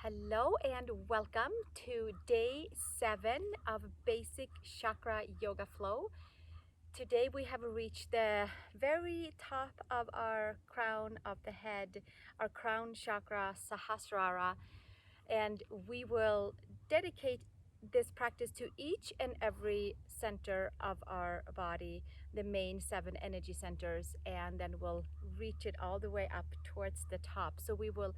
Hello and welcome to day 7 of Basic Chakra Yoga Flow. Today we have reached the very top of our crown of the head, our crown chakra Sahasrara, and we will dedicate this practice to each and every center of our body, the main 7 energy centers, and then we'll reach it all the way up towards the top. So we will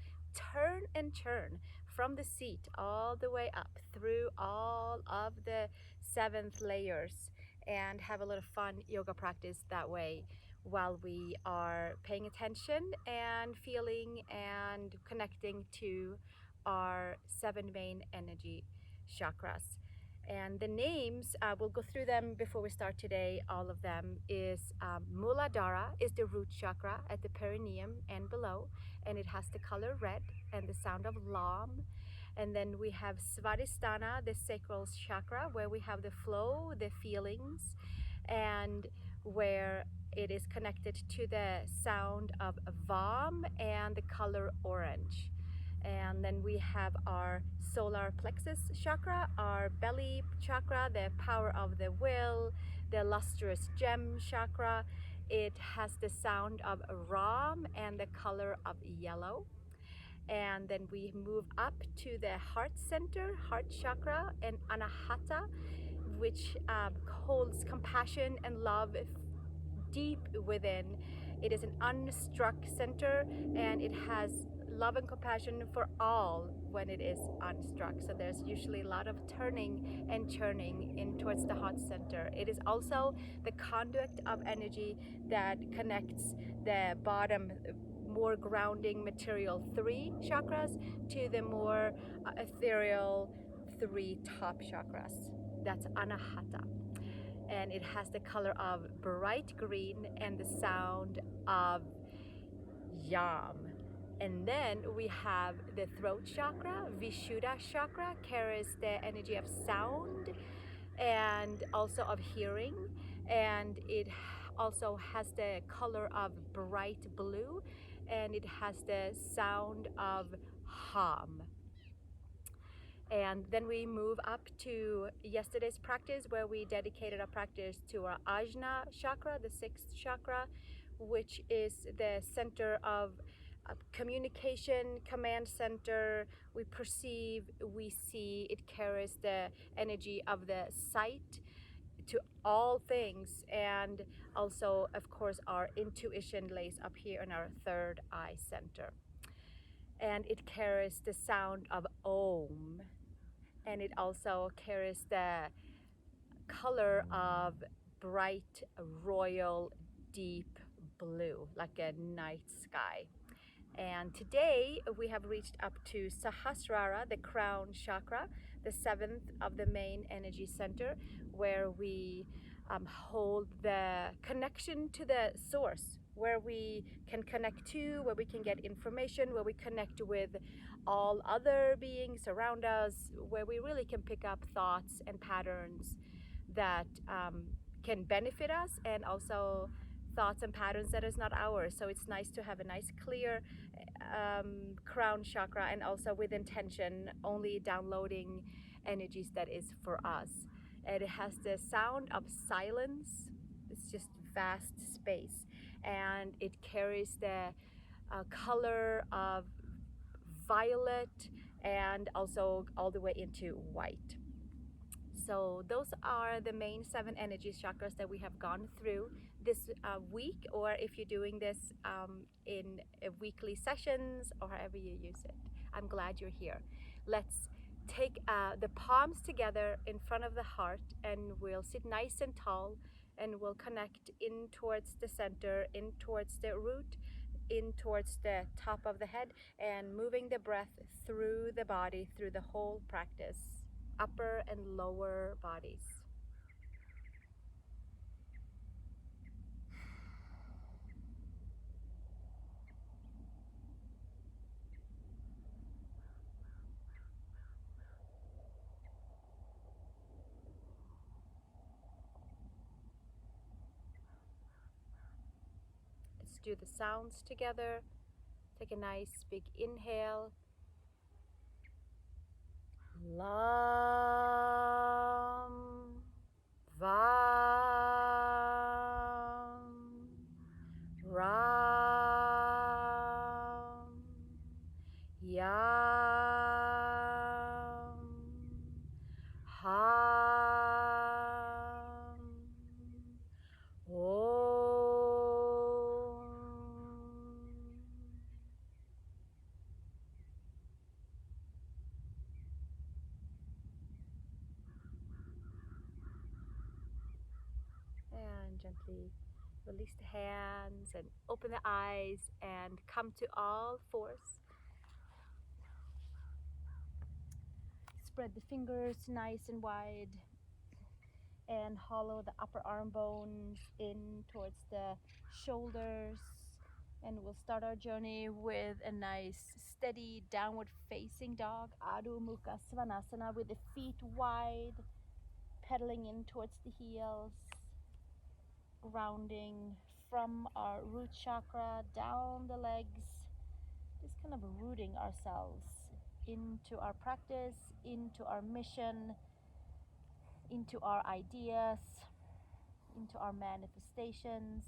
turn and churn from the seat all the way up through all of the 7th layers and have a little fun yoga practice that way while we are paying attention and feeling and connecting to our 7 main energy chakras. And the names, we'll go through them before we start today. All of them is Muladhara is the root chakra at the perineum and below, and it has the color red and the sound of LAM. And then we have Svadisthana, the sacral chakra, where we have the flow, the feelings, and where it is connected to the sound of VAM and the color orange. And then we have our solar plexus chakra, our belly chakra, the power of the will, the lustrous gem chakra. It has the sound of Ram and the color of yellow. And then we move up to the heart center, heart chakra, and Anahata, which holds compassion and love deep within. It is an unstruck center, and it has love and compassion for all when it is unstruck. So there's usually a lot of turning and churning in towards the heart center. It is also the conduit of energy that connects the bottom, more grounding material 3 chakras to the more ethereal 3 top chakras. That's Anahata. And it has the color of bright green and the sound of yam. And then we have the throat chakra, Visuddha chakra, carries the energy of sound and also of hearing, and it also has the color of bright blue, and it has the sound of hum. And then we move up to yesterday's practice, where we dedicated our practice to our Ajna chakra, the 6th chakra, which is the center of communication, command center. We perceive, we see. It carries the energy of the sight to all things, and also, of course, our intuition lays up here in our 3rd eye center. And it carries the sound of Om, and it also carries the color of bright royal deep blue, like a night sky. And today we have reached up to Sahasrara, the crown chakra, the 7th of the main energy center, where we hold the connection to the source, where we can connect to, where we can get information, where we connect with all other beings around us, where we really can pick up thoughts and patterns that can benefit us, and also thoughts and patterns that is not ours. So it's nice to have a nice clear crown chakra, and also with intention, only downloading energies that is for us. And it has the sound of silence. It's just vast space, and it carries the color of violet, and also all the way into white. So those are the main 7 energy chakras that we have gone through this week, or if you're doing this in weekly sessions, or however you use it. I'm glad you're here. Let's take the palms together in front of the heart, and we'll sit nice and tall, and we'll connect in towards the center, in towards the root, in towards the top of the head, and moving the breath through the body, through the whole practice, upper and lower bodies. Let's do the sounds together. Take a nice big inhale LAM VAM RAM YAM HAM OM. And gently release the hands and open the eyes and come to all fours. Spread the fingers nice and wide and hollow the upper arm bones in towards the shoulders. And we'll start our journey with a nice steady downward facing dog, Adho Mukha Svanasana, with the feet wide, pedaling in towards the heels, grounding from our root chakra down the legs, just kind of rooting ourselves into our practice, into our mission, into our ideas, into our manifestations.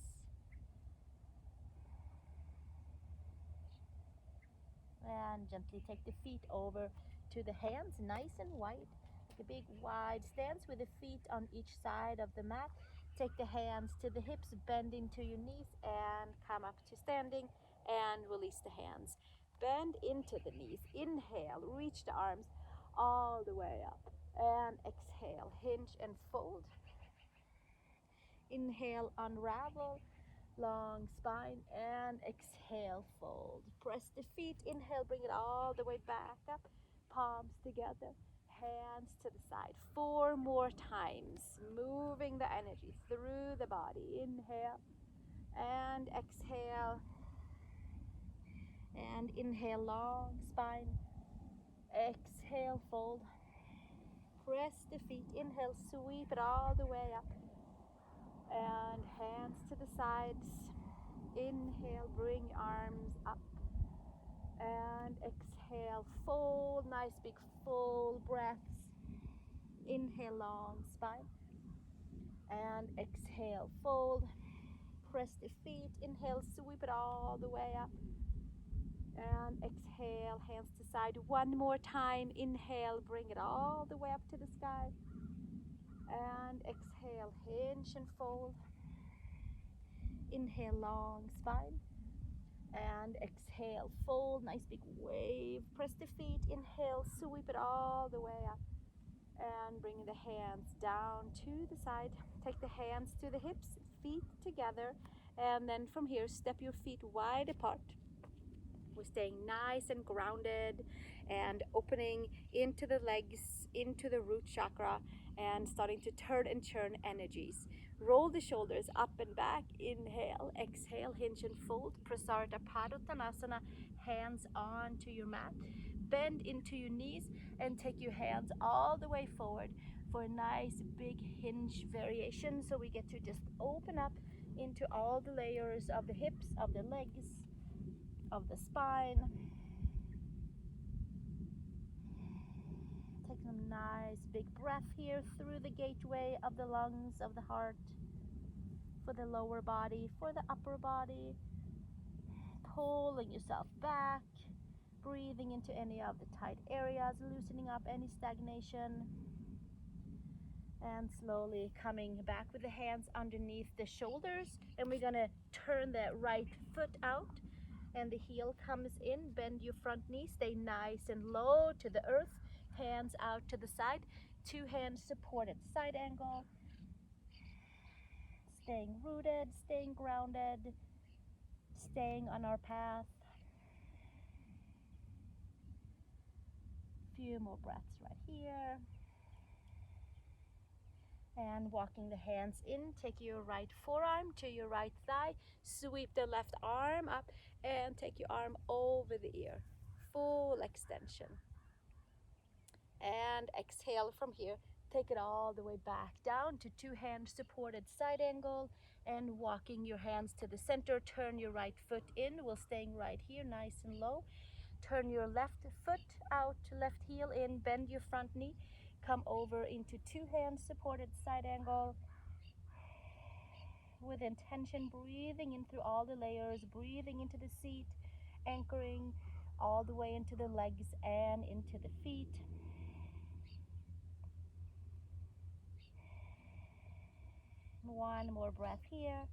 And gently take the feet over to the hands, nice and wide, like a big wide stance with the feet on each side of the mat. Take the hands to the hips, bend into your knees and come up to standing and release the hands. Bend into the knees, inhale, reach the arms all the way up and exhale, hinge and fold. Inhale, unravel, long spine, and exhale, fold. Press the feet, inhale, bring it all the way back up, palms together, hands to the side. 4 more times, moving the energy through the body. Inhale and exhale, and inhale, long spine, exhale, fold. Press the feet, inhale, sweep it all the way up, and hands to the sides. Inhale, bring arms up, and exhale, fold. Nice big full breaths. Inhale, long spine, and exhale, fold. Press the feet, inhale, sweep it all the way up, and exhale, hands to side. 1 more time. Inhale, bring it all the way up to the sky, and exhale, hinge and fold. Inhale, long spine, and exhale, fold. Nice big wave. Press the feet, inhale, sweep it all the way up, and bring the hands down to the side. Take the hands to the hips, feet together, and then from here step your feet wide apart. We're staying nice and grounded and opening into the legs, into the root chakra, and starting to turn and churn energies. Roll the shoulders up and back. Inhale, exhale, hinge and fold. Prasarita Padottanasana, hands onto your mat. Bend into your knees and take your hands all the way forward for a nice big hinge variation. So we get to just open up into all the layers of the hips, of the legs, of the spine. Taking a nice big breath here through the gateway of the lungs, of the heart, for the lower body, for the upper body. Pulling yourself back, breathing into any of the tight areas, loosening up any stagnation, and slowly coming back with the hands underneath the shoulders. And we're gonna turn the right foot out and the heel comes in. Bend your front knee, stay nice and low to the earth, hands out to the side, 2 hands supported, side angle, staying rooted, staying grounded, staying on our path. Few more breaths right here. And walking the hands in, take your right forearm to your right thigh, sweep the left arm up, and take your arm over the ear, full extension. And exhale from here, take it all the way back down to 2 hands supported side angle, and walking your hands to the center, turn your right foot in while staying right here, nice and low. Turn your left foot out, left heel in, bend your front knee, come over into two hands supported side angle. With intention, breathing in through all the layers, breathing into the seat, anchoring all the way into the legs and into the feet. One more breath here,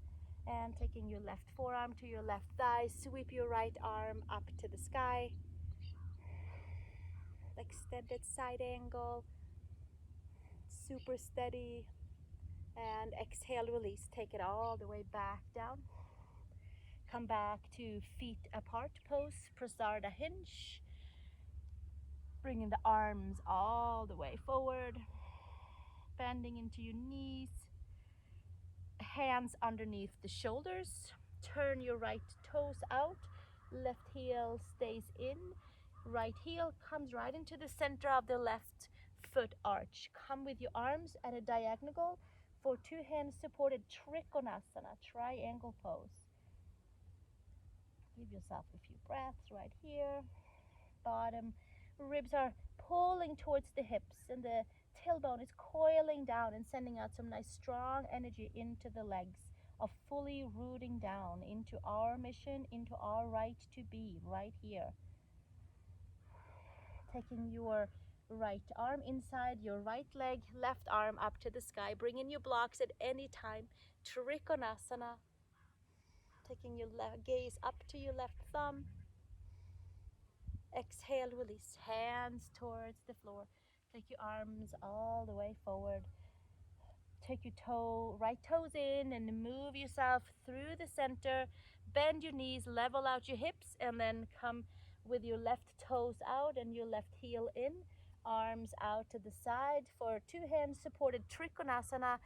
and taking your left forearm to your left thigh, sweep your right arm up to the sky. Extended side angle, super steady, and exhale, release, take it all the way back down. Come back to feet apart pose, Prasarada hinge, bringing the arms all the way forward, bending into your knees, hands underneath the shoulders. Turn your right toes out, left heel stays in, right heel comes right into the center of the left foot arch. Come with your arms at a diagonal for two hands supported Trikonasana, triangle pose. Give yourself a few breaths right here. Bottom ribs are pulling towards the hips and the tailbone is coiling down and sending out some nice strong energy into the legs of fully rooting down into our mission, into our right to be right here. Taking your right arm inside your right leg, left arm up to the sky. Bring in your blocks at any time. Trikonasana. Taking your gaze up to your left thumb. Exhale, release, hands towards the floor. Take your arms all the way forward. Take your right toes in and move yourself through the center. Bend your knees, level out your hips, and then come with your left toes out and your left heel in. Arms out to the side for two hands supported Trikonasana,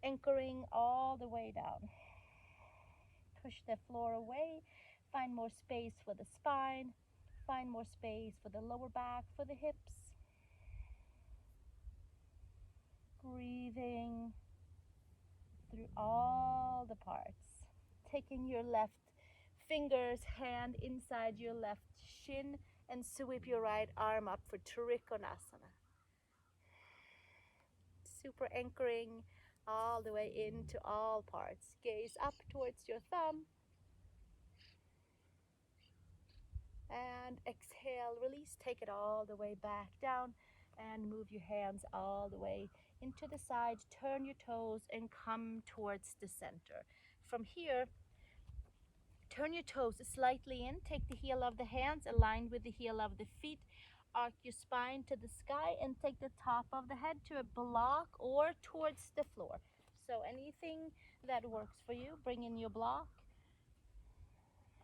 anchoring all the way down. Push the floor away. Find more space for the spine. Find more space for the lower back, for the hips. Breathing through all the parts. Taking your left fingers, hand inside your left shin, and sweep your right arm up for Trikonasana. Super anchoring all the way into all parts. Gaze up towards your thumb. And exhale, release, take it all the way back down and move your hands all the way into the side. Turn your toes and come towards the center. From here, turn your toes slightly in, take the heel of the hands aligned with the heel of the feet, arc your spine to the sky and take the top of the head to a block or towards the floor. So anything that works for you, bring in your block.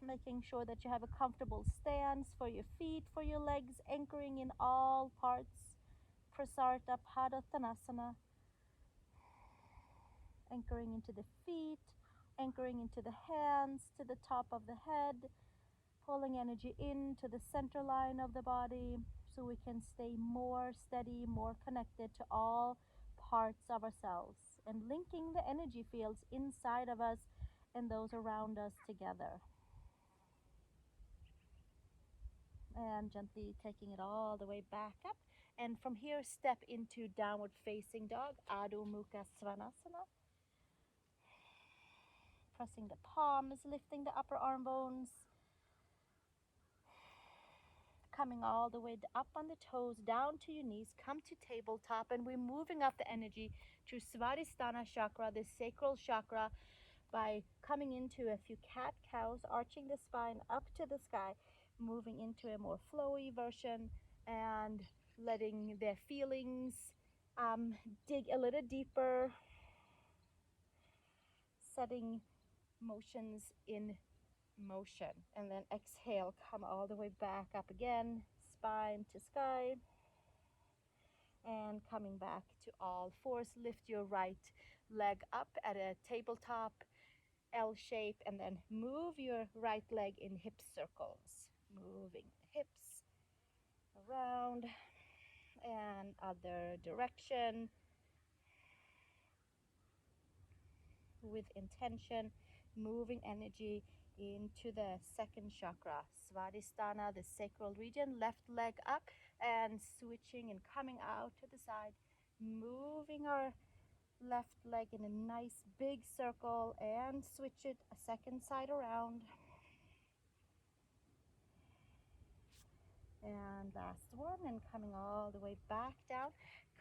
Making sure that you have a comfortable stance for your feet, for your legs, anchoring in all parts. Prasarta Padottanasana. Anchoring into the feet, anchoring into the hands, to the top of the head, pulling energy into the center line of the body so we can stay more steady, more connected to all parts of ourselves and linking the energy fields inside of us and those around us together. And gently taking it all the way back up. And from here, step into downward facing dog, Adho Mukha Svanasana. Pressing the palms, lifting the upper arm bones. Coming all the way up on the toes, down to your knees, come to tabletop, and we're moving up the energy to Svadhisthana chakra, the sacral chakra, by coming into a few cat-cows, arching the spine up to the sky, moving into a more flowy version and letting the feelings dig a little deeper, setting motions in motion. And then exhale, come all the way back up again, spine to sky. And coming back to all fours, lift your right leg up at a tabletop L shape and then move your right leg in hip circles, moving the hips around and other direction with intention, moving energy into the second chakra, Svadisthana, the sacral region. Left leg up and switching and coming out to the side, moving our left leg in a nice big circle and switch it a second side around. And last one, and coming all the way back down,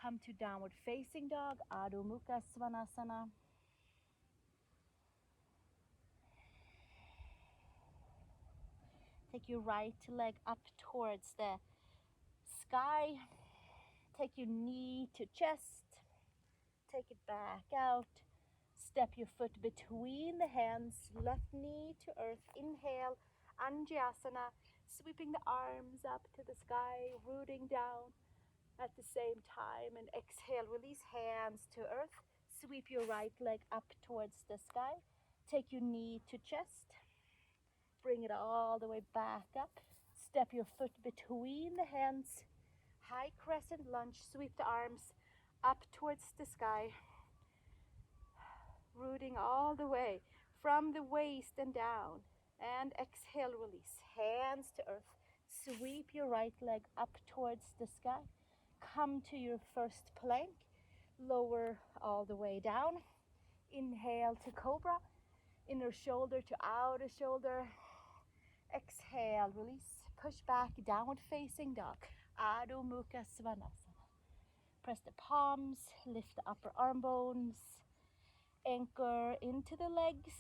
come to downward facing dog, Adho Mukha Svanasana. Take your right leg up towards the sky. Take your knee to chest. Take it back out. Step your foot between the hands, left knee to earth. Inhale, Anjasana, sweeping the arms up to the sky, rooting down at the same time. And exhale, release hands to earth. Sweep your right leg up towards the sky. Take your knee to chest. Bring it all the way back up. Step your foot between the hands. High crescent lunge. Sweep the arms up towards the sky. Rooting all the way from the waist and down. And exhale, release. Hands to earth. Sweep your right leg up towards the sky. Come to your first plank. Lower all the way down. Inhale to cobra. Inner shoulder to outer shoulder. Exhale, release. Push back, downward facing dog. Adho Mukha Svanasana. Press the palms, lift the upper arm bones. Anchor into the legs,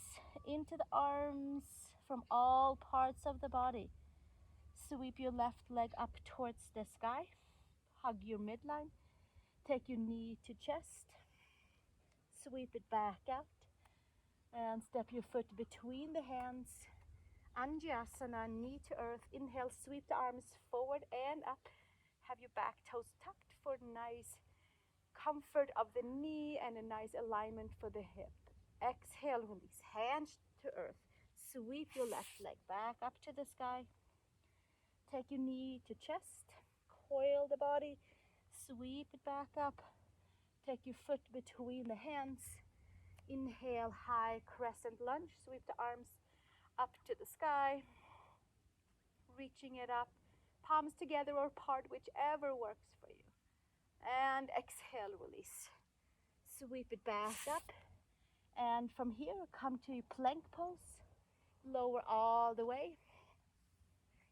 into the arms, from all parts of the body. Sweep your left leg up towards the sky. Hug your midline. Take your knee to chest. Sweep it back out. And step your foot between the hands. Anjasana, knee to earth. Inhale, sweep the arms forward and up. Have your back toes tucked for nice comfort of the knee and a nice alignment for the hip. Exhale, release. Hands to earth. Sweep your left leg back up to the sky. Take your knee to chest. Coil the body. Sweep it back up. Take your foot between the hands. Inhale, high crescent lunge. Sweep the arms up to the sky. Reaching it up. Palms together or apart, whichever works for you. And exhale, release. Sweep it back up. And from here, come to plank pose. Lower all the way.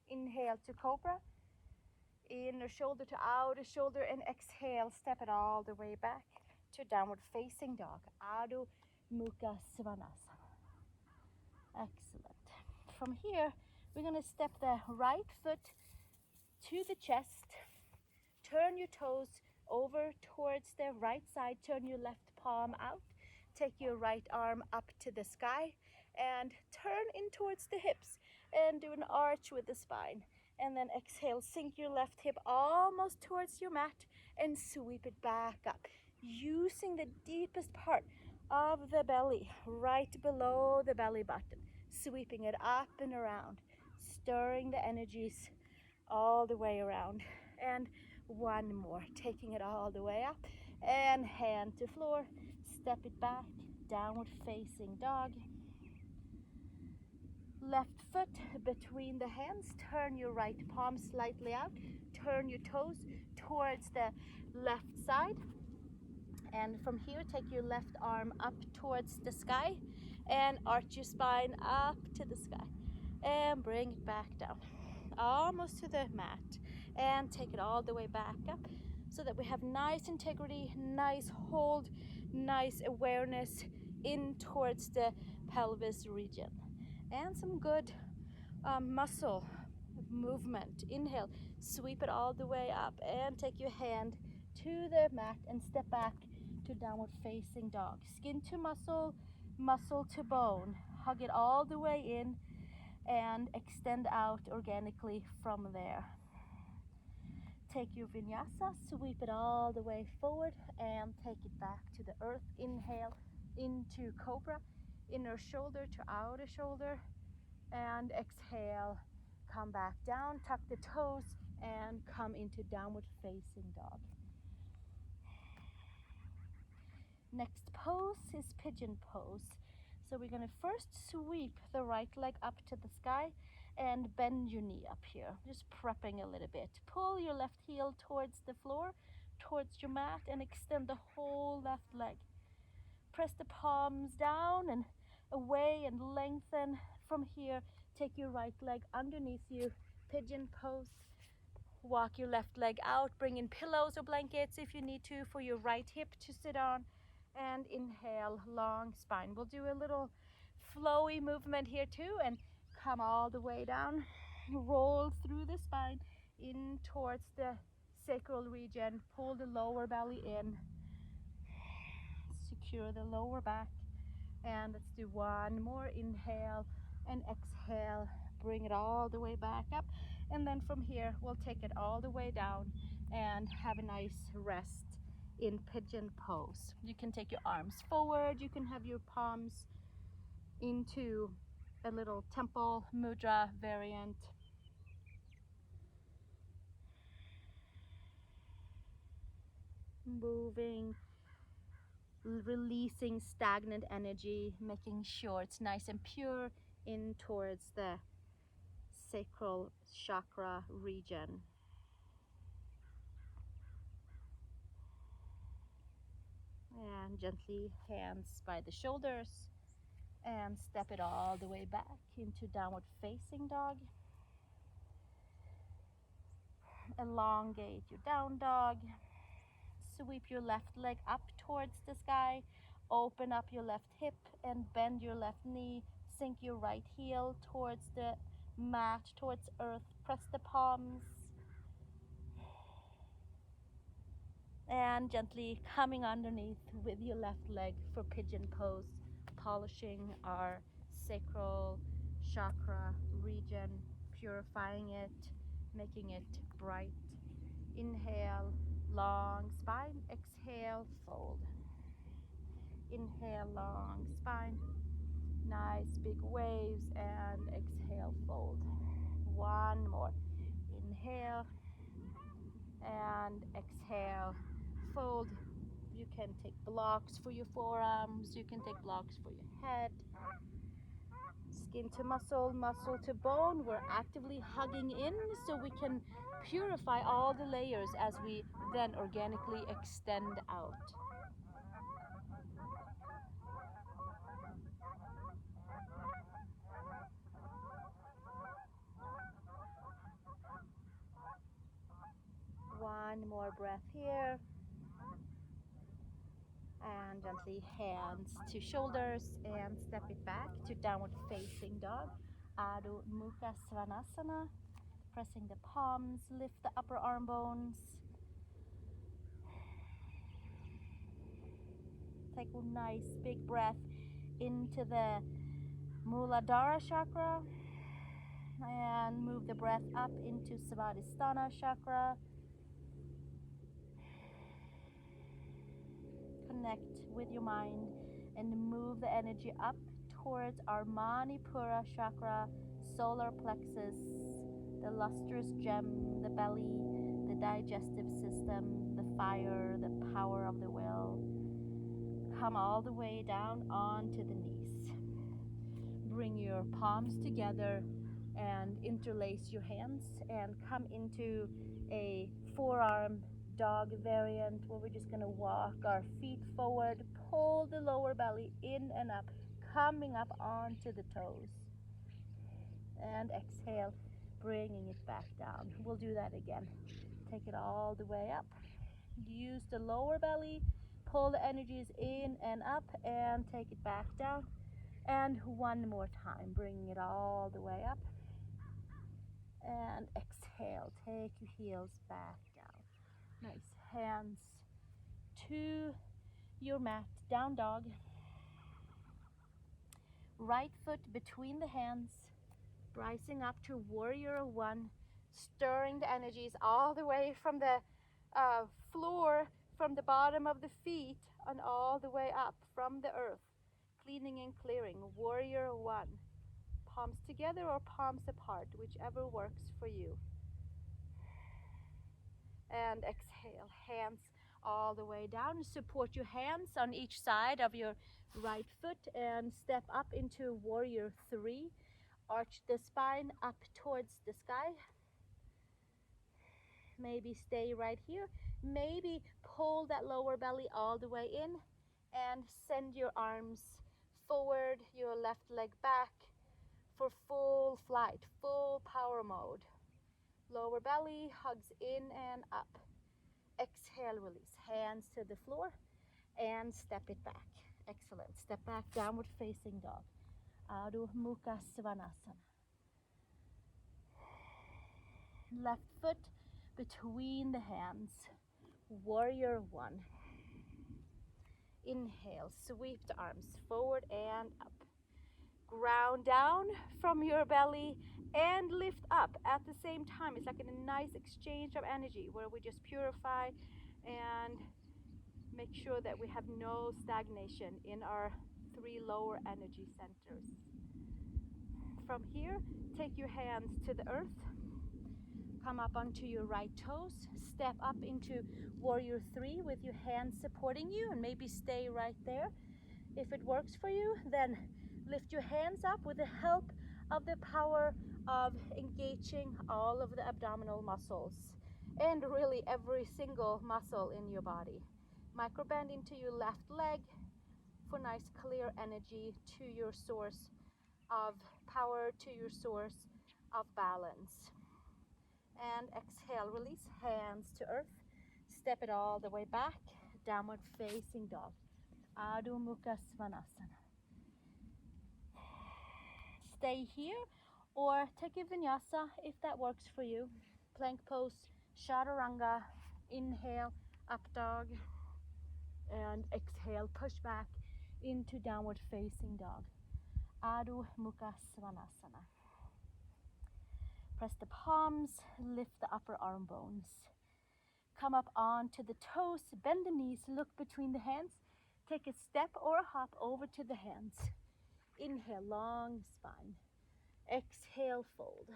Inhale to cobra. Inner shoulder to outer shoulder. And exhale, step it all the way back to downward facing dog. Adho Mukha Svanasana. Excellent. From here, we're going to step the right foot to the chest. Turn your toes over towards the right side. Turn your left palm out. Take your right arm up to the sky and turn in towards the hips and do an arch with the spine. And then exhale, sink your left hip almost towards your mat and sweep it back up, using the deepest part of the belly, right below the belly button, sweeping it up and around, stirring the energies all the way around. And one more, taking it all the way up and hand to floor. Step it back, downward facing dog. Left foot between the hands. Turn your right palm slightly out. Turn your toes towards the left side. And from here, take your left arm up towards the sky and arch your spine up to the sky. And bring it back down, almost to the mat. And take it all the way back up so that we have nice integrity, nice hold, nice awareness in towards the pelvis region. And some good muscle movement. Inhale, sweep it all the way up and take your hand to the mat and step back to downward facing dog. Skin to muscle, muscle to bone. Hug it all the way in and extend out organically from there. Take your vinyasa, sweep it all the way forward and take it back to the earth. Inhale into cobra, inner shoulder to outer shoulder, and exhale, come back down, tuck the toes and come into downward facing dog. Next pose is pigeon pose. So we're gonna first sweep the right leg up to the sky and bend your knee up here, just prepping a little bit. Pull your left heel towards the floor, towards your mat, and extend the whole left leg. Press the palms down and away and lengthen from here. Take your right leg underneath you, pigeon pose. Walk your left leg out, bring in pillows or blankets if you need to for your right hip to sit on. And inhale, long spine. We'll do a little flowy movement here too, and come all the way down. Roll through the spine in towards the sacral region. Pull the lower belly in. Secure the lower back. And let's do one more. Inhale and exhale. Bring it all the way back up. And then from here, we'll take it all the way down and have a nice rest in pigeon pose. You can take your arms forward. You can have your palms into a little temple mudra variant. Moving, releasing stagnant energy, making sure it's nice and pure in towards the sacral chakra region. And gently hands by the shoulders and step it all the way back into downward facing dog. Elongate your down dog. Sweep your left leg up towards the sky. Open up your left hip and bend your left knee. Sink your right heel towards the mat, towards earth. Press the palms. And gently coming underneath with your left leg for pigeon pose. Polishing our sacral chakra region. Purifying it. Making it bright. Inhale, long spine. Exhale, fold. Inhale, long spine. Nice big waves, and exhale, fold. One more. Inhale and exhale, fold. You can take blocks for your forearms. You can take blocks for your head. Skin to muscle, muscle to bone. We're actively hugging in so we can purify all the layers as we then organically extend out. One more breath here. And gently hands to shoulders and step it back to downward facing dog. Adho Mukha Svanasana. Pressing the palms, lift the upper arm bones. Take a nice big breath into the Muladhara chakra and move the breath up into Svadisthana chakra. Connect with your mind and move the energy up towards our Manipura chakra, solar plexus, the lustrous gem, the belly, the digestive system, the fire, the power of the will. Come all the way down onto the knees. Bring your palms together and interlace your hands and come into a forearm dog variant where we're just going to walk our feet forward, pull the lower belly in and up, coming up onto the toes. And exhale, bringing it back down. We'll do that again. Take it all the way up. Use the lower belly, pull the energies in and up, and take it back down. And one more time, bringing it all the way up. And exhale, take your heels back down. Nice. Hands to your mat, down dog. Right foot between the hands, rising up to warrior one, stirring the energies all the way from the floor, from the bottom of the feet, and all the way up from the earth. Cleaning and clearing, warrior one. Palms together or palms apart, whichever works for you. And exhale, hands all the way down. Support your hands on each side of your right foot and step up into warrior 3. Arch the spine up towards the sky. Maybe stay right here. Maybe pull that lower belly all the way in and send your arms forward, your left leg back for full flight, full power mode. Lower belly hugs in and up. Exhale, release. Hands to the floor and step it back. Excellent. Step back, downward facing dog. Adho Mukha Svanasana. Left foot between the hands. Warrior 1. Inhale, sweep the arms forward and up. Ground down from your belly and lift up at the same time. It's like a nice exchange of energy where we just purify and make sure that we have no stagnation in our 3 lower energy centers. From here, take your hands to the earth. Come up onto your right toes. Step up into warrior 3 with your hands supporting you, and maybe stay right there. If it works for you, then lift your hands up with the help of the power of engaging all of the abdominal muscles and really every single muscle in your body. Microbend into your left leg for nice clear energy to your source of power, to your source of balance. And exhale, release, hands to earth. Step it all the way back, downward facing dog. Adho Mukha Svanasana. Stay here or take a vinyasa if that works for you. Plank pose, chaturanga. Inhale, up dog. And exhale, push back into downward facing dog. Adho Mukha Svanasana. Press the palms, lift the upper arm bones. Come up onto the toes, bend the knees, look between the hands. Take a step or a hop over to the hands. Inhale, long spine. Exhale, fold.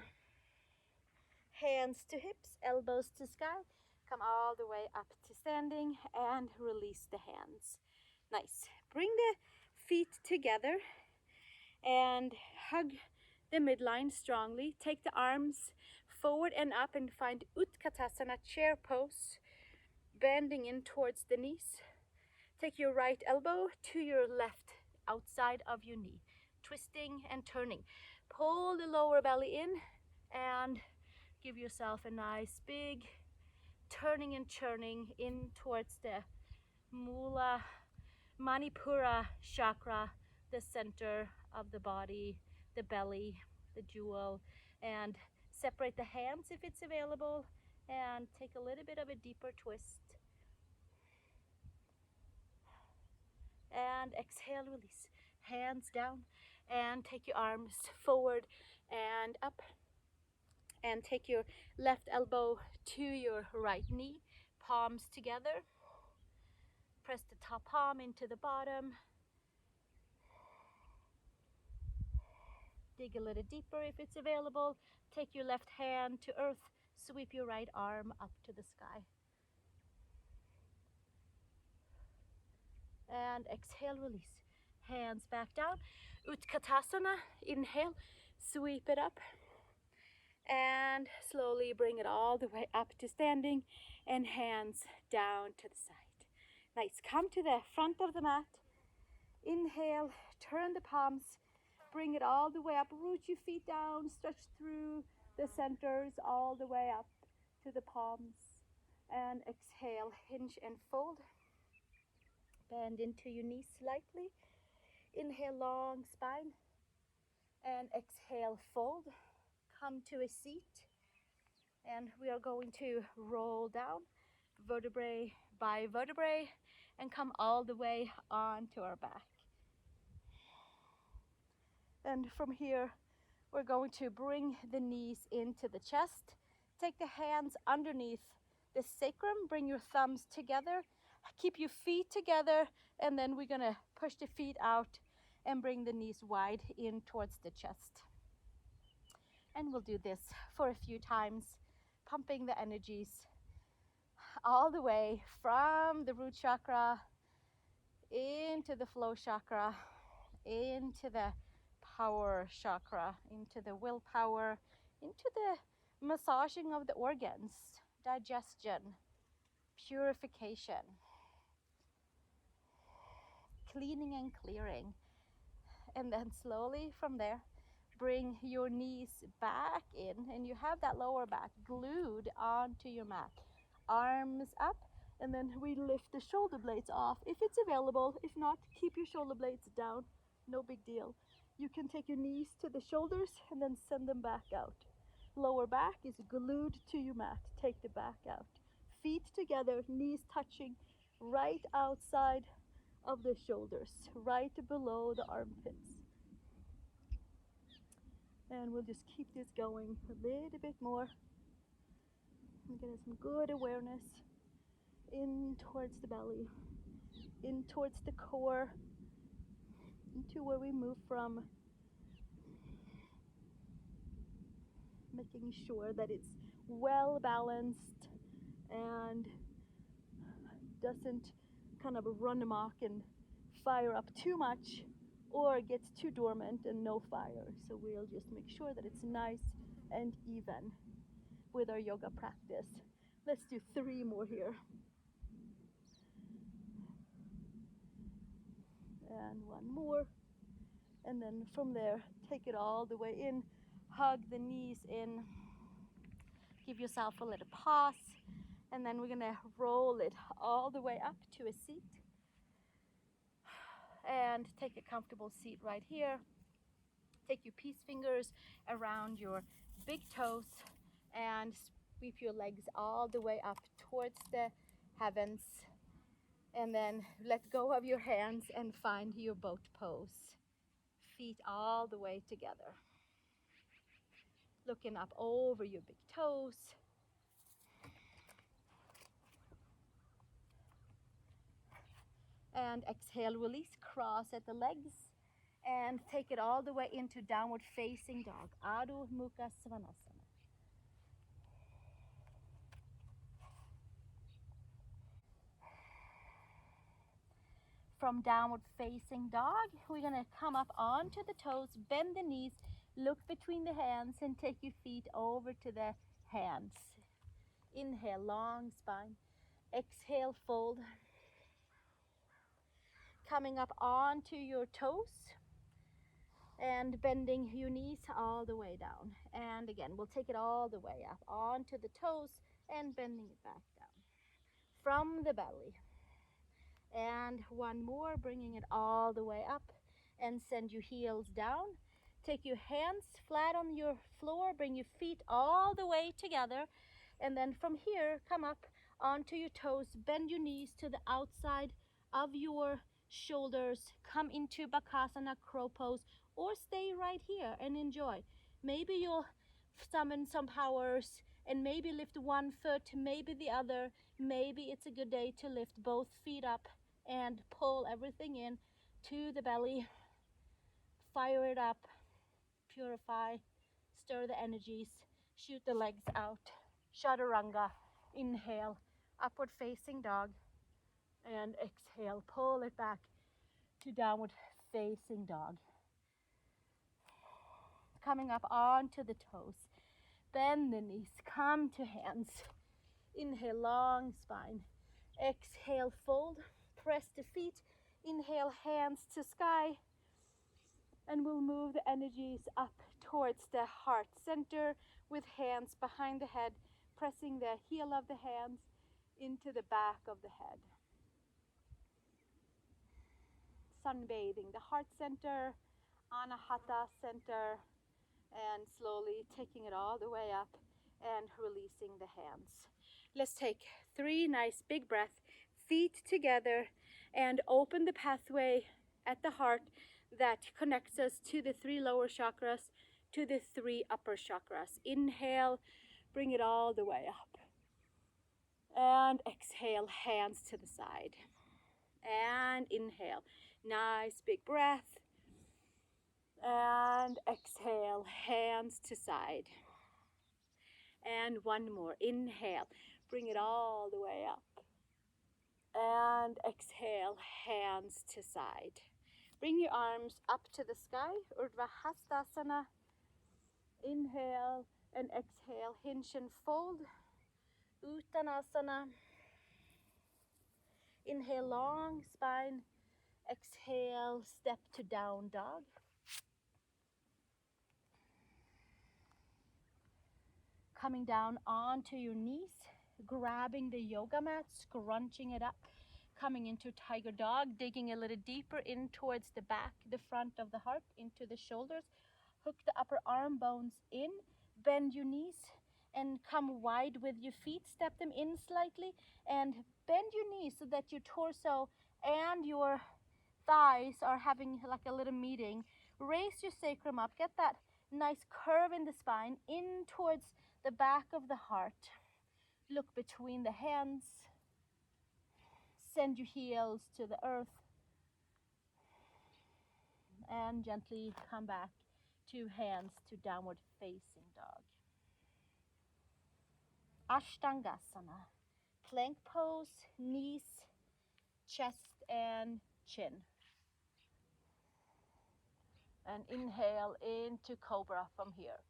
Hands to hips, elbows to sky. Come all the way up to standing and release the hands. Nice. Bring the feet together and hug the midline strongly. Take the arms forward and up and find Utkatasana, chair pose, bending in towards the knees. Take your right elbow to your left outside of your knee, twisting and turning. Pull the lower belly in and give yourself a nice big turning and churning in towards the Manipura chakra, the center of the body, the belly, the jewel, and separate the hands if it's available and take a little bit of a deeper twist. And exhale, release. Hands down and take your arms forward and up. And take your left elbow to your right knee, palms together. Press the top palm into the bottom. Dig a little deeper if it's available. Take your left hand to earth. Sweep your right arm up to the sky. And exhale, release. Hands back down. Utkatasana, inhale, sweep it up. And slowly bring it all the way up to standing and hands down to the side. Nice. Come to the front of the mat. Inhale, turn the palms, bring it all the way up. Root your feet down, stretch through the centers all the way up to the palms. And exhale, hinge and fold. Bend into your knees slightly. Inhale, long spine. And exhale, fold. Come to a seat. And we are going to roll down vertebrae by vertebrae and come all the way onto our back. And from here, we're going to bring the knees into the chest. Take the hands underneath the sacrum. Bring your thumbs together. Keep your feet together. And then we're going to push the feet out and bring the knees wide in towards the chest. And we'll do this for a few times, pumping the energies all the way from the root chakra into the flow chakra, into the power chakra, into the willpower, into the massaging of the organs, digestion, purification, cleaning and clearing. And then slowly from there, bring your knees back in, and you have that lower back glued onto your mat. Arms up, and then we lift the shoulder blades off if it's available. If not, keep your shoulder blades down, no big deal. You can take your knees to the shoulders and then send them back out. Lower back is glued to your mat. Take the back out. Feet together, knees touching right outside of the shoulders, right below the armpits. And we'll just keep this going a little bit more. And get some good awareness in towards the belly, in towards the core, into where we move from. Making sure that it's well balanced and doesn't kind of run amok and fire up too much or gets too dormant and no fire. So we'll just make sure that it's nice and even with our yoga practice. Let's do 3 more here. And 1 more. And then from there, take it all the way in. Hug the knees in. Give yourself a little pause. And then we're gonna roll it all the way up to a seat. And take a comfortable seat right here. Take your peace fingers around your big toes and sweep your legs all the way up towards the heavens. And then let go of your hands and find your boat pose. Feet all the way together. Looking up over your big toes. And exhale, release, cross at the legs. And take it all the way into downward facing dog. Adho Mukha Svanasana. From downward facing dog, we're gonna come up onto the toes, bend the knees, look between the hands, and take your feet over to the hands. Inhale, long spine. Exhale, fold. Coming up onto your toes and bending your knees all the way down. And again, we'll take it all the way up onto the toes and bending it back down. From the belly. And 1 more, bringing it all the way up and send your heels down. Take your hands flat on your floor, bring your feet all the way together. And then from here, come up onto your toes, bend your knees to the outside of your shoulders. Come into Bakasana, crow pose, or stay right here and enjoy. Maybe you'll summon some powers and maybe lift 1 foot, maybe the other. Maybe it's a good day to lift both feet up and pull everything in to the belly. Fire it up, purify, stir the energies, shoot the legs out. Chaturanga, inhale, upward facing dog, and exhale, pull it back to downward facing dog. Coming up onto the toes, bend the knees, come to hands. Inhale, long spine. Exhale, fold, press the feet. Inhale, hands to sky. And we'll move the energies up towards the heart center with hands behind the head, pressing the heel of the hands into the back of the head. Sunbathing the heart center, Anahata center, and slowly taking it all the way up and releasing the hands. Let's take 3 nice big breaths, feet together, and open the pathway at the heart that connects us to the 3 lower chakras, to the 3 upper chakras. Inhale, bring it all the way up. And exhale, hands to the side. And inhale, nice big breath. And exhale, hands to side. And one more. Inhale, bring it all the way up. And exhale, hands to side. Bring your arms up to the sky, Urdhva Hastasana. Inhale and exhale, hinge and fold. Uttanasana. Inhale, long spine. Exhale, step to down dog. Coming down onto your knees, grabbing the yoga mat, scrunching it up. Coming into tiger dog, digging a little deeper in towards the back, the front of the heart, into the shoulders. Hook the upper arm bones in, bend your knees, and come wide with your feet. Step them in slightly, and bend your knees so that your torso and your thighs are having like a little meeting. Raise your sacrum up, get that nice curve in the spine, in towards the back of the heart. Look between the hands. Send your heels to the earth. And gently come back to hands to downward facing dog. Ashtangasana. Plank pose, knees, chest and chin. And inhale into cobra from here.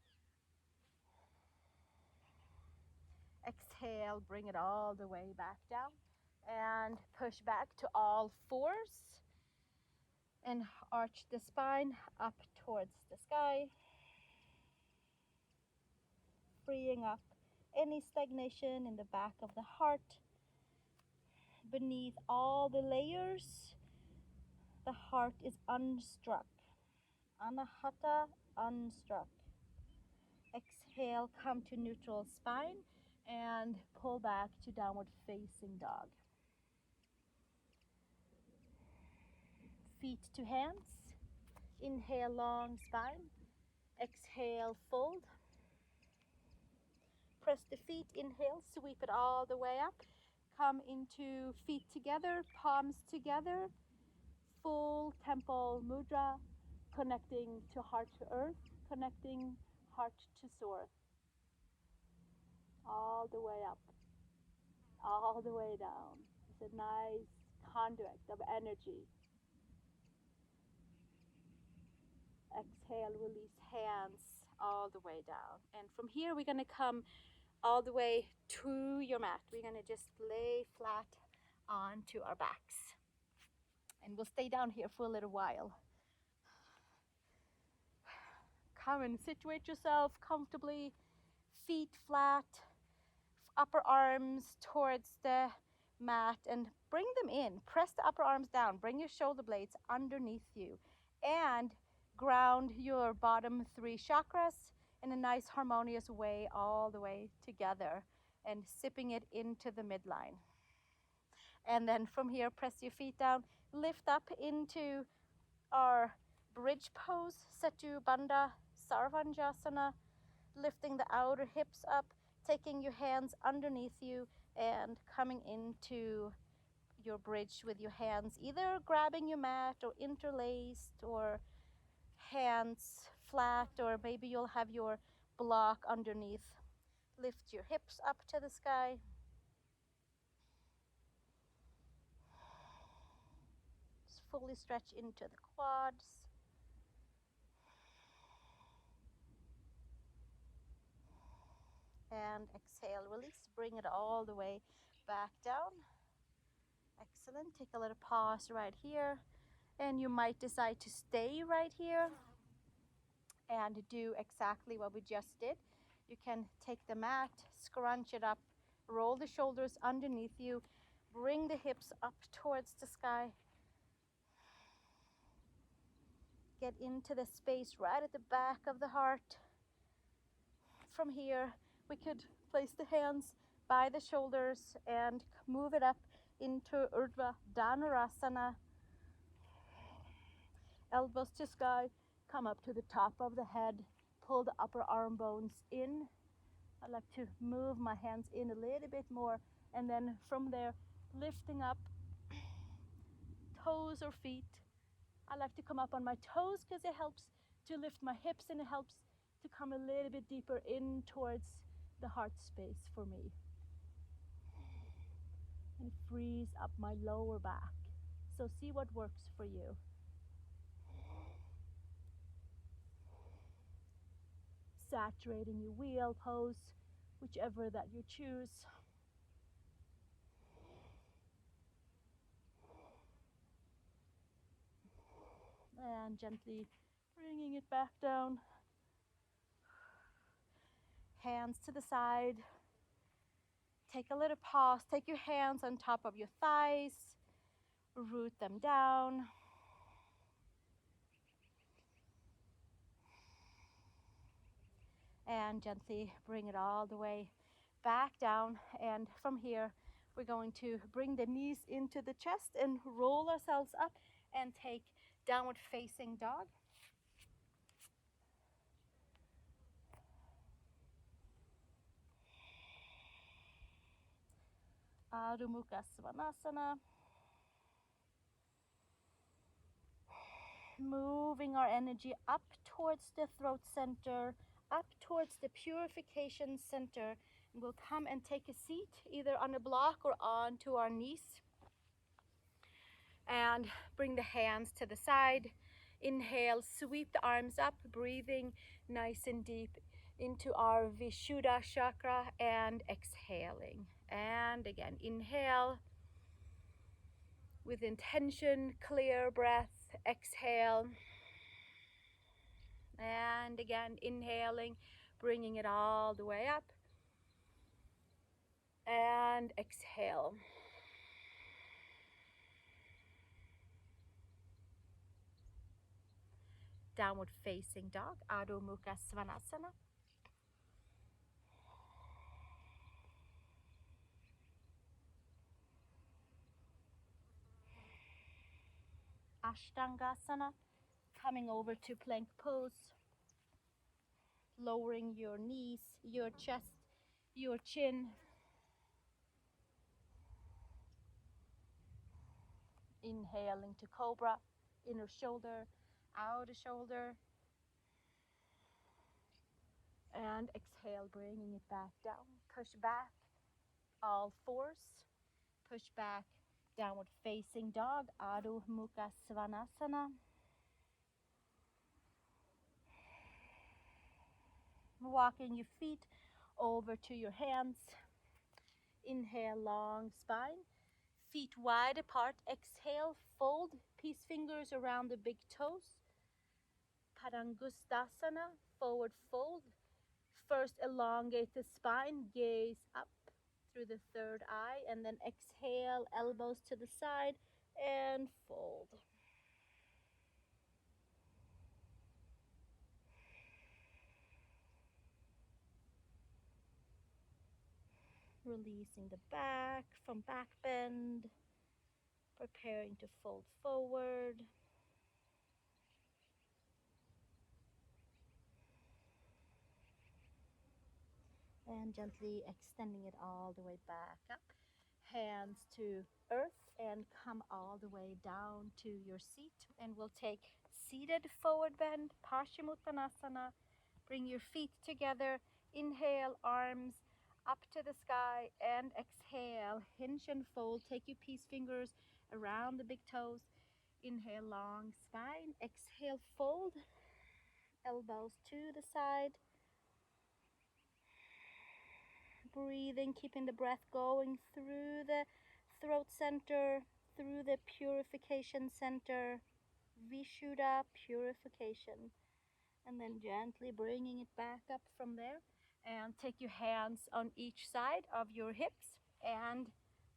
Exhale, bring it all the way back down. And push back to all fours. And arch the spine up towards the sky. Freeing up any stagnation in the back of the heart. Beneath all the layers, the heart is unstruck. Anahata, unstruck. Exhale, come to neutral spine and pull back to downward facing dog. Feet to hands. Inhale, long spine. Exhale, fold. Press the feet, inhale, sweep it all the way up. Come into feet together, palms together. Full temple mudra, connecting to heart to earth, connecting heart to source. All the way up, all the way down. It's a nice conduit of energy. Exhale, release hands all the way down. And from here, we're going to come all the way to your mat. We're going to just lay flat onto our backs. And we'll stay down here for a little while. Come and situate yourself comfortably, feet flat, upper arms towards the mat, and bring them in. Press the upper arms down, bring your shoulder blades underneath you, and ground your bottom three chakras in a nice harmonious way all the way together, and sipping it into the midline. And then from here, press your feet down, lift up into our bridge pose, Setu Bandha Sarvanjasana, lifting the outer hips up, taking your hands underneath you and coming into your bridge with your hands either grabbing your mat or interlaced, or hands flat, or maybe you'll have your block underneath. Lift your hips up to the sky. Just fully stretch into the quads. And exhale, release, bring it all the way back down. Excellent. Take a little pause right here. And you might decide to stay right here and do exactly what we just did. You can take the mat, scrunch it up, roll the shoulders underneath you, bring the hips up towards the sky. Get into the space right at the back of the heart. From here, we could place the hands by the shoulders and move it up into Urdhva Dhanurasana. Elbows to sky, come up to the top of the head, pull the upper arm bones in. I like to move my hands in a little bit more, and then from there, lifting up toes or feet. I like to come up on my toes because it helps to lift my hips, and it helps to come a little bit deeper in towards the heart space for me. And frees up my lower back. So see what works for you. Saturating your wheel pose, whichever that you choose. And gently bringing it back down. Hands to the side. Take a little pause. Take your hands on top of your thighs. Root them down. And gently bring it all the way back down. And from here, we're going to bring the knees into the chest and roll ourselves up and take downward facing dog. Adho Mukha Svanasana. Moving our energy up towards the throat center, up towards the purification center. And we'll come and take a seat either on a block or onto our knees. And bring the hands to the side. Inhale, sweep the arms up, breathing nice and deep into our Visuddha chakra, and exhaling. And again, inhale with intention, clear breath, exhale. And again, inhaling, bringing it all the way up. And exhale. Downward facing dog, Adho Mukha Svanasana. Ashtangasana, coming over to plank pose. Lowering your knees, your chest, your chin. Inhaling to cobra, inner shoulder, outer shoulder. And exhale, bringing it back down. Push back, all fours. Push back, downward facing dog, Adho Mukha Svanasana. Walking your feet over to your hands. Inhale, long spine. Feet wide apart. Exhale, fold peace fingers around the big toes. Padangustasana, forward fold. First, elongate the spine, gaze up through the third eye, and then exhale, elbows to the side, and fold. Releasing the back from back bend, preparing to fold forward. And gently extending it all the way back up. Hands to earth and come all the way down to your seat. And we'll take seated forward bend, Paschimottanasana. Bring your feet together. Inhale, arms up to the sky, and exhale, hinge and fold. Take your peace fingers around the big toes. Inhale, long spine. Exhale, fold. Elbows to the side. Breathing, keeping the breath going through the throat center, through the purification center, Visuddha purification. And then gently bringing it back up from there. And take your hands on each side of your hips. And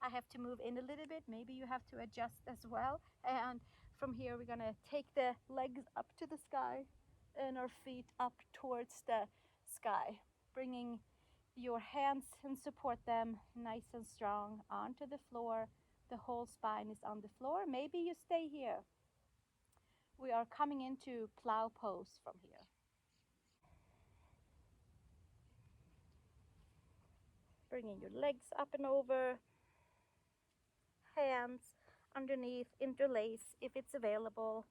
I have to move in a little bit. Maybe you have to adjust as well. And from here, we're going to take the legs up to the sky and our feet up towards the sky. Bringing your hands and support them nice and strong onto the floor. The whole spine is on the floor. Maybe you stay here. We are coming into plow pose from here. Bringing your legs up and over. Hands underneath, interlace if it's available.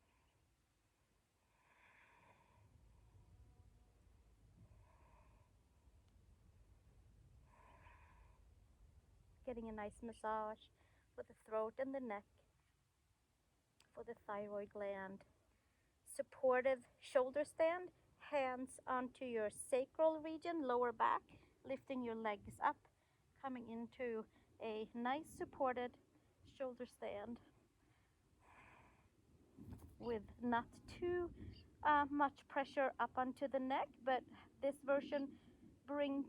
getting a nice massage for the throat and the neck, for the thyroid gland. Supportive shoulder stand, hands onto your sacral region, lower back, lifting your legs up, coming into a nice supported shoulder stand with not too much pressure up onto the neck, but this version brings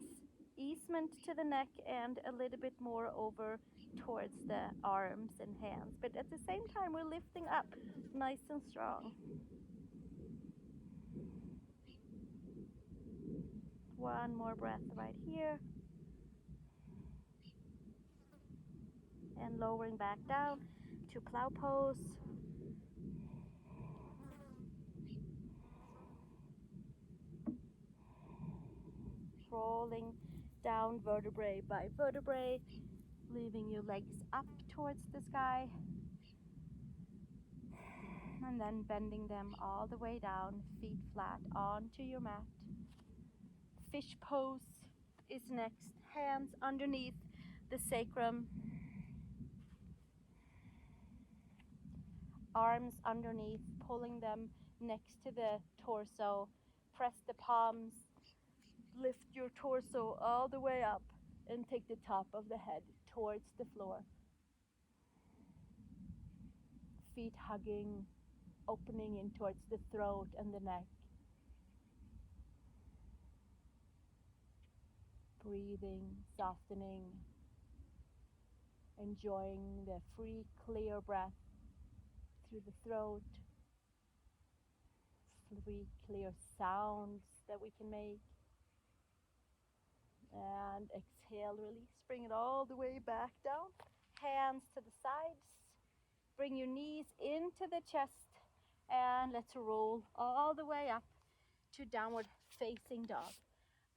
easement to the neck and a little bit more over towards the arms and hands. But at the same time, we're lifting up nice and strong. One more breath right here. And lowering back down to plow pose. Rolling down vertebrae by vertebrae, leaving your legs up towards the sky. And then bending them all the way down, feet flat onto your mat. Fish pose is next. Hands underneath the sacrum. Arms underneath, pulling them next to the torso. Press the palms. Lift your torso all the way up and take the top of the head towards the floor. Feet hugging, opening in towards the throat and the neck. Breathing, softening, enjoying the free, clear breath through the throat. Free, clear sounds that we can make. And exhale, release, bring it all the way back down. Hands to the sides. Bring your knees into the chest. And let's roll all the way up to downward facing dog.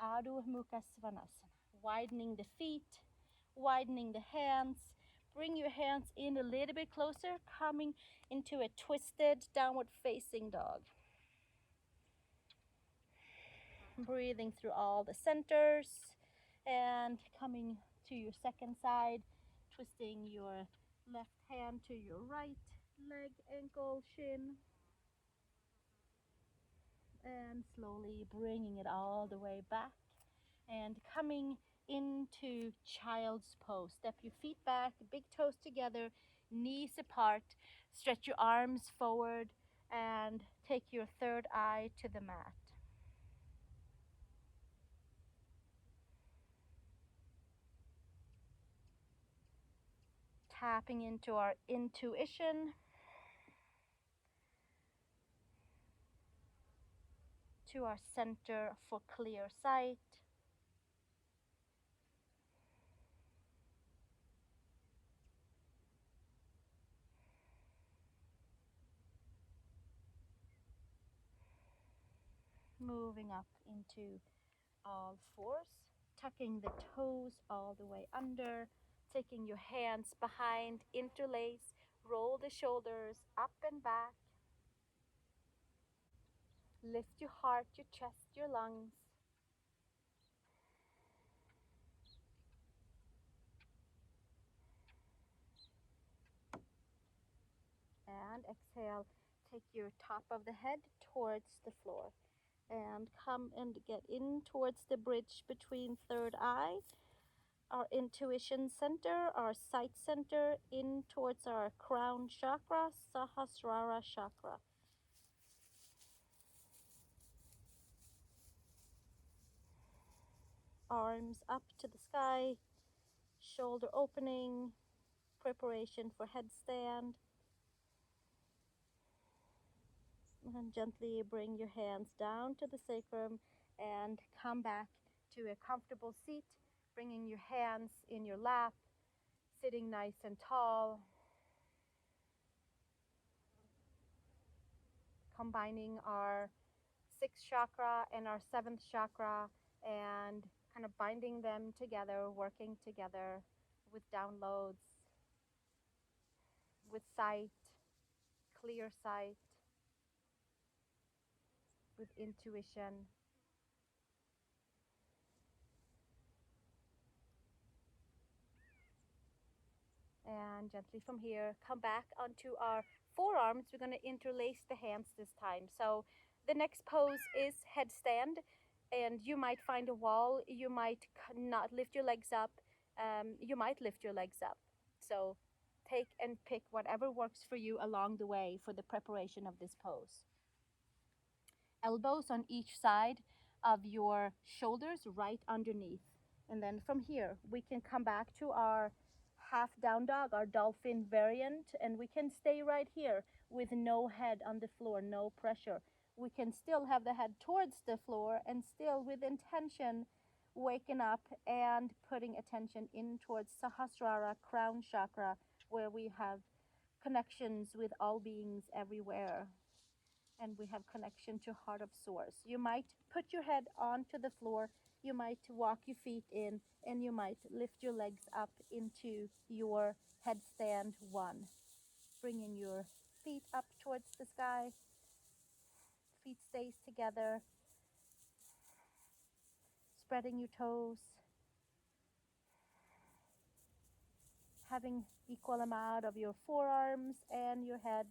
Adho Mukha Svanasana. Widening the feet, widening the hands. Bring your hands in a little bit closer, coming into a twisted downward facing dog. Breathing through all the centers and coming to your second side, twisting your left hand to your right leg, ankle, shin, and slowly bringing it all the way back and coming into child's pose. Step your feet back, big toes together, knees apart, stretch your arms forward and take your third eye to the mat. Tapping into our intuition, to our center for clear sight. Moving up into all fours, tucking the toes all the way under, taking your hands behind, interlace, roll the shoulders up and back. Lift your heart, your chest, your lungs. And exhale, take your top of the head towards the floor. And come and get in towards the bridge between third eye, our intuition center, our sight center, in towards our crown chakra, Sahasrara chakra. Arms up to the sky, shoulder opening, preparation for headstand. And gently bring your hands down to the sacrum and come back to a comfortable seat, bringing your hands in your lap, sitting nice and tall. Combining our sixth chakra and our seventh chakra and kind of binding them together, working together with downloads, with sight, clear sight, with intuition. And gently from here, come back onto our forearms. We're going to interlace the hands this time. So the next pose is headstand, and you might find a wall. You might not lift your legs up. You might lift your legs up. So take and pick whatever works for you along the way for the preparation of this pose. Elbows on each side of your shoulders, right underneath. And then from here, we can come back to our half down dog, our dolphin variant, and we can stay right here with no head on the floor, no pressure. We can still have the head towards the floor and still with intention waking up and putting attention in towards Sahasrara, crown chakra, where we have connections with all beings everywhere, and we have connection to heart of source. You might put your head onto the floor, you might walk your feet in, and you might lift your legs up into your headstand one, bringing your feet up towards the sky. Feet stays together, spreading your toes, having equal amount of your forearms and your head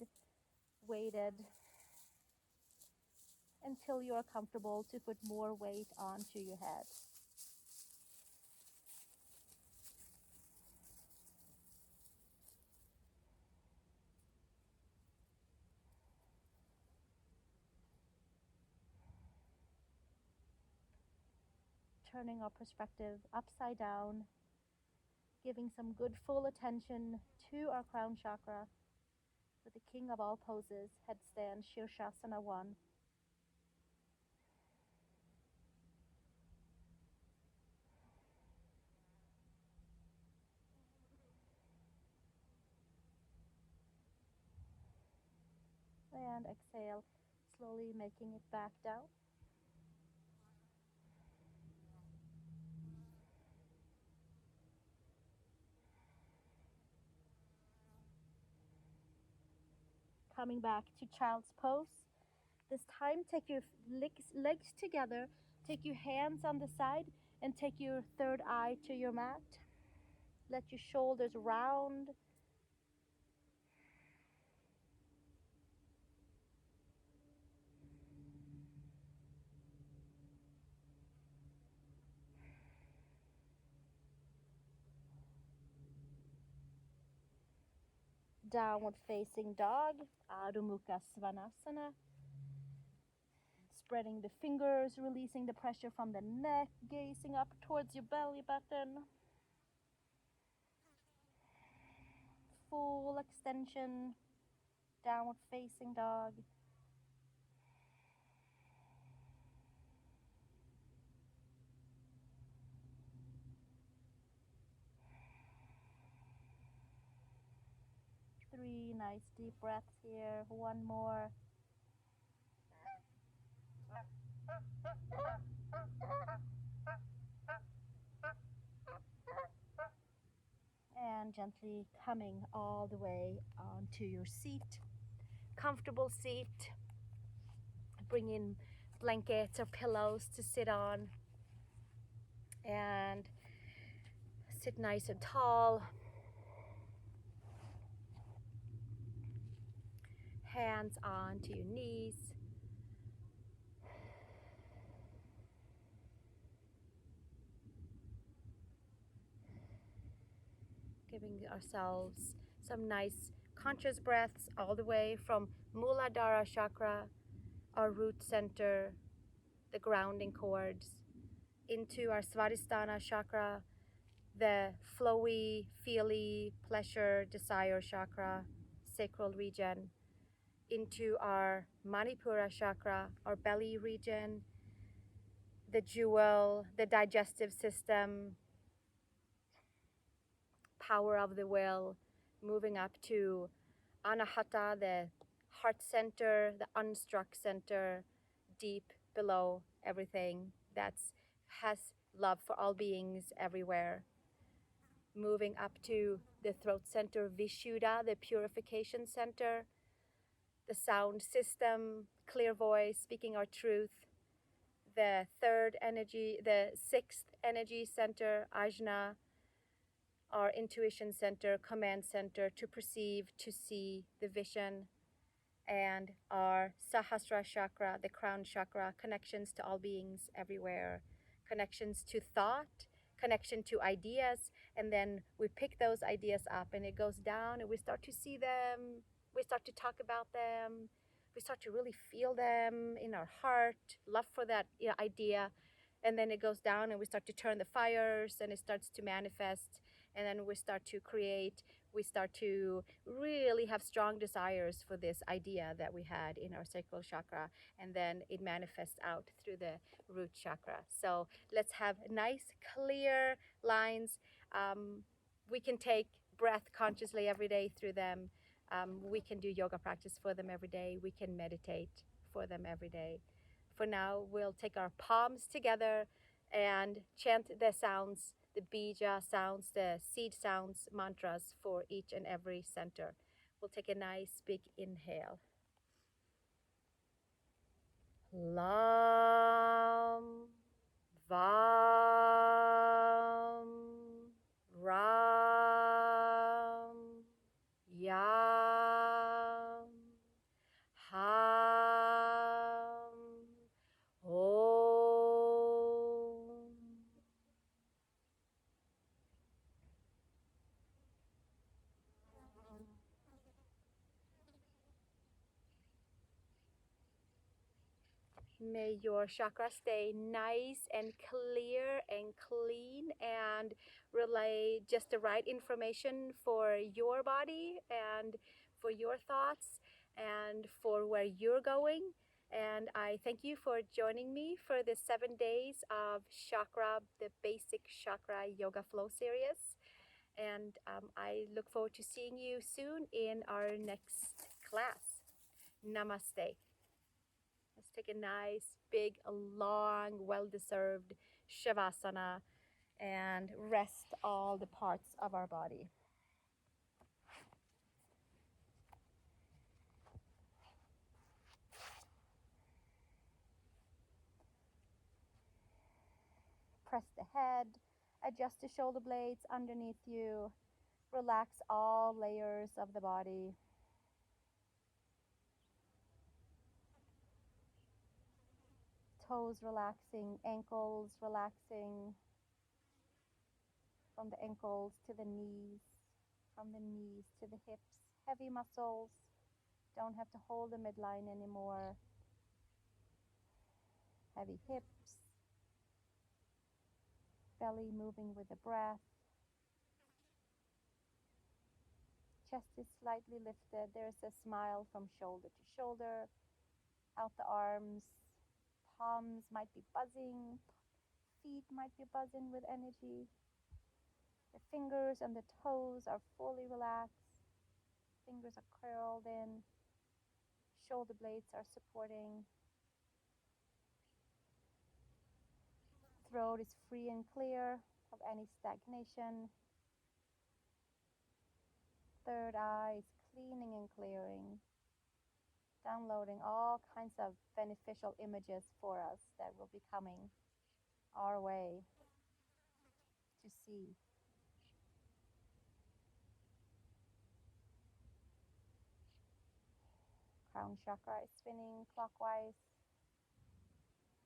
weighted until you're comfortable to put more weight onto your head. Turning our perspective upside down, giving some good full attention to our crown chakra with the king of all poses, headstand, Shirshasana 1. And exhale, slowly making it back down. Coming back to child's pose. This time, take your legs together, take your hands on the side, and take your third eye to your mat. Let your shoulders round. Downward facing dog, Adho Mukha Svanasana. Spreading the fingers, releasing the pressure from the neck, gazing up towards your belly button. Full extension, downward facing dog. Three nice deep breaths here. One more. And gently coming all the way onto your seat. Comfortable seat. Bring in blankets or pillows to sit on. And sit nice and tall. Hands onto your knees. Giving ourselves some nice conscious breaths all the way from Muladhara chakra, our root center, the grounding cords, into our Svadisthana chakra, the flowy, feely, pleasure, desire chakra, sacral region, into our Manipura chakra, our belly region, the jewel, the digestive system, power of the will, moving up to Anahata, the heart center, the unstruck center, deep below everything that has love for all beings everywhere. Moving up to the throat center, Vishuddha, the purification center, the sound system, clear voice, speaking our truth, the third energy, the sixth energy center, Ajna our intuition center, command center, to perceive, to see, the vision, and our Sahasrara chakra, the crown chakra, connections to all beings everywhere, connections to thought, connection to ideas, and then we pick those ideas up and it goes down and we start to see them, we start to talk about them, we start to really feel them in our heart, love for that idea, and then it goes down and we start to turn the fires and it starts to manifest, and then we start to create, we start to really have strong desires for this idea that we had in our sacral chakra, and then it manifests out through the root chakra. So let's have nice, clear lines. We can take breath consciously every day through them. We can do yoga practice for them every day. We can meditate for them every day. For now, we'll take our palms together and chant the sounds, the bija sounds, the seed sounds, mantras for each and every center. We'll take a nice big inhale. Lam Vam Ram Yam Ham Om. May your chakra stay nice and clear and clean and relay just the right information for your body and for your thoughts and for where you're going. And I thank you for joining me for the 7 days of chakra, the basic chakra yoga flow series. And I look forward to seeing you soon in our next class. Namaste. Let's take a nice, big, long, well-deserved Shavasana and rest all the parts of our body. Press the head, adjust the shoulder blades underneath you, relax all layers of the body. Toes relaxing, ankles relaxing, from the ankles to the knees, from the knees to the hips. Heavy muscles, don't have to hold the midline anymore. Heavy hips, belly moving with the breath. Chest is slightly lifted. There's a smile from shoulder to shoulder, out the arms. Palms might be buzzing, feet might be buzzing with energy. The fingers and the toes are fully relaxed. Fingers are curled in. Shoulder blades are supporting. Throat is free and clear of any stagnation. Third eye is cleaning and clearing, downloading all kinds of beneficial images for us that will be coming our way to see. Crown chakra is spinning clockwise,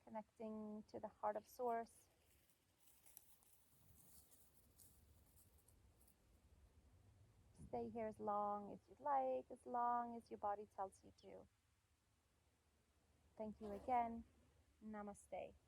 connecting to the heart of source. Stay here as long as you'd like, as long as your body tells you to. Thank you again. Namaste.